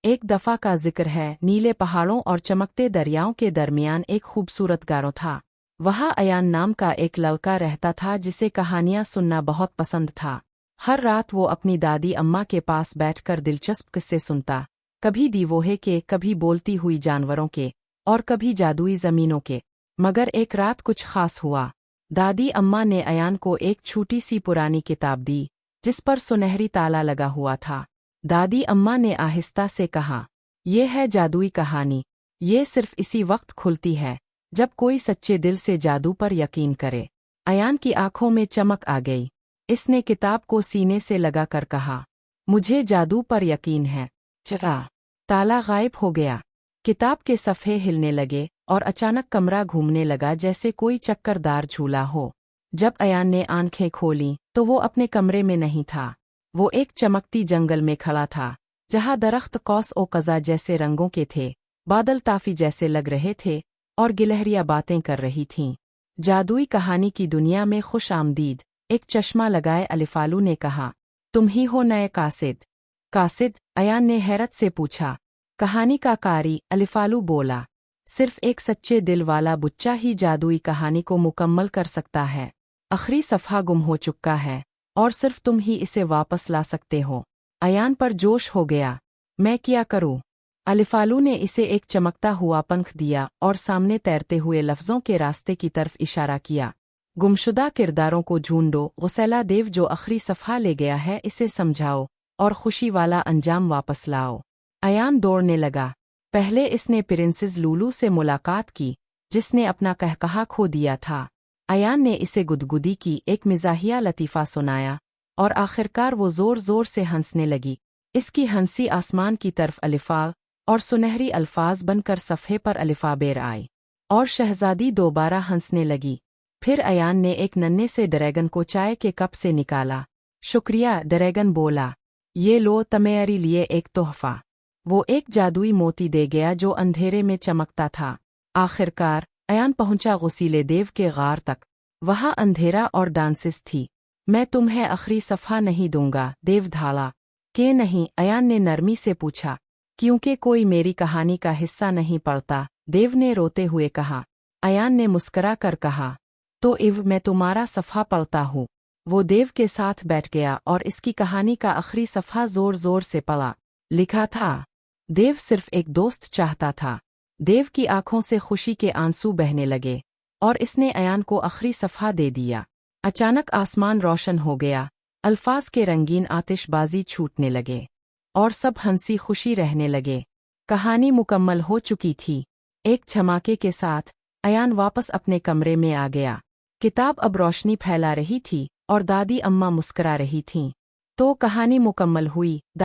ایک دفعہ کا ذکر ہے، نیلے پہاڑوں اور چمکتے دریاؤں کے درمیان ایک خوبصورت گارو تھا۔ وہاں ایان نام کا ایک لڑکا رہتا تھا جسے کہانیاں سننا بہت پسند تھا۔ ہر رات وہ اپنی دادی اماں کے پاس بیٹھ کر دلچسپ قصے سنتا، کبھی دیووہے کے، کبھی بولتی ہوئی جانوروں کے، اور کبھی جادوئی زمینوں کے۔ مگر ایک رات کچھ خاص ہوا۔ دادی اماں نے ایان کو ایک چھوٹی سی پرانی کتاب دی جس پر سنہری تالا لگا ہوا تھا۔ دادی اماں نے آہستہ سے کہا، یہ ہے جادوئی کہانی، یہ صرف اسی وقت کھلتی ہے جب کوئی سچے دل سے جادو پر یقین کرے۔ ایان کی آنکھوں میں چمک آ گئی۔ اس نے کتاب کو سینے سے لگا کر کہا، مجھے جادو پر یقین ہے۔ چرا تالا غائب ہو گیا۔ کتاب کے صفحے ہلنے لگے اور اچانک کمرہ گھومنے لگا جیسے کوئی چکردار جھولا ہو۔ جب ایان نے آنکھیں کھولیں تو وہ اپنے کمرے میں نہیں تھا، وہ ایک چمکتی جنگل میں کھڑا تھا جہاں درخت قوس و قزح جیسے رنگوں کے تھے، بادل ٹافی جیسے لگ رہے تھے اور گلہریاں باتیں کر رہی تھیں۔ جادوئی کہانی کی دنیا میں خوش آمدید، ایک چشمہ لگائے الفالو نے کہا۔ تم ہی ہو نئے قاصد؟ قاصد؟ ایان نے حیرت سے پوچھا۔ کہانی کا قاری، الفالو بولا۔ صرف ایک سچے دل والا بچہ ہی جادوئی کہانی کو مکمل کر سکتا ہے۔ آخری صفحہ گم ہو چکا ہے اور صرف تم ہی اسے واپس لا سکتے ہو۔ ایان پر جوش ہو گیا۔ میں کیا کروں؟ الفالو نے اسے ایک چمکتا ہوا پنکھ دیا اور سامنے تیرتے ہوئے لفظوں کے راستے کی طرف اشارہ کیا۔ گمشدہ کرداروں کو ڈھونڈو، غسیلا دیو جو آخری صفحہ لے گیا ہے اسے سمجھاؤ اور خوشی والا انجام واپس لاؤ۔ ایان دوڑنے لگا۔ پہلے اس نے پرنسز لولو سے ملاقات کی جس نے اپنا قہقہا کھو دیا تھا۔ ایان نے اسے گدگدی کی ایک مزاحیہ لطیفہ سنایا اور آخرکار وہ زور زور سے ہنسنے لگی۔ اس کی ہنسی آسمان کی طرف الفاظ اور سنہری الفاظ بن کر صفحے پر الفابیر آئی، اور شہزادی دوبارہ ہنسنے لگی۔ پھر ایان نے ایک ننھے سے ڈریگن کو چائے کے کپ سے نکالا۔ شکریہ، ڈریگن بولا۔ یہ لو تمہارے لیے ایک تحفہ۔ وہ ایک جادوئی موتی دے گیا جو اندھیرے میں چمکتا تھا۔ آخرکار ایان پہنچا غسیلے دیو کے غار تک۔ وہاں اندھیرا اور ڈانسز تھی۔ میں تمہیں آخری صفحہ نہیں دوں گا، دیو دھالا۔ کہ نہیں؟ ایان نے نرمی سے پوچھا۔ کیونکہ کوئی میری کہانی کا حصہ نہیں پڑتا، دیو نے روتے ہوئے کہا۔ ایان نے مسکرا کر کہا، تو ایو میں تمہارا صفحہ پڑھتا ہوں۔ وہ دیو کے ساتھ بیٹھ گیا اور اس کی کہانی کا آخری صفحہ زور زور سے پڑھا۔ لکھا تھا، دیو صرف ایک دوست چاہتا تھا۔ دیو کی آنکھوں سے خوشی کے آنسو بہنے لگے اور اس نے ایان کو آخری صفحہ دے دیا۔ اچانک آسمان روشن ہو گیا، الفاظ کے رنگین آتش بازی چھوٹنے لگے اور سب ہنسی خوشی رہنے لگے۔ کہانی مکمل ہو چکی تھی۔ ایک دھماکے کے ساتھ ایان واپس اپنے کمرے میں آ گیا۔ کتاب اب روشنی پھیلا رہی تھی اور دادی اماں مسکرا رہی تھیں۔ تو کہانی مکمل ہوئی۔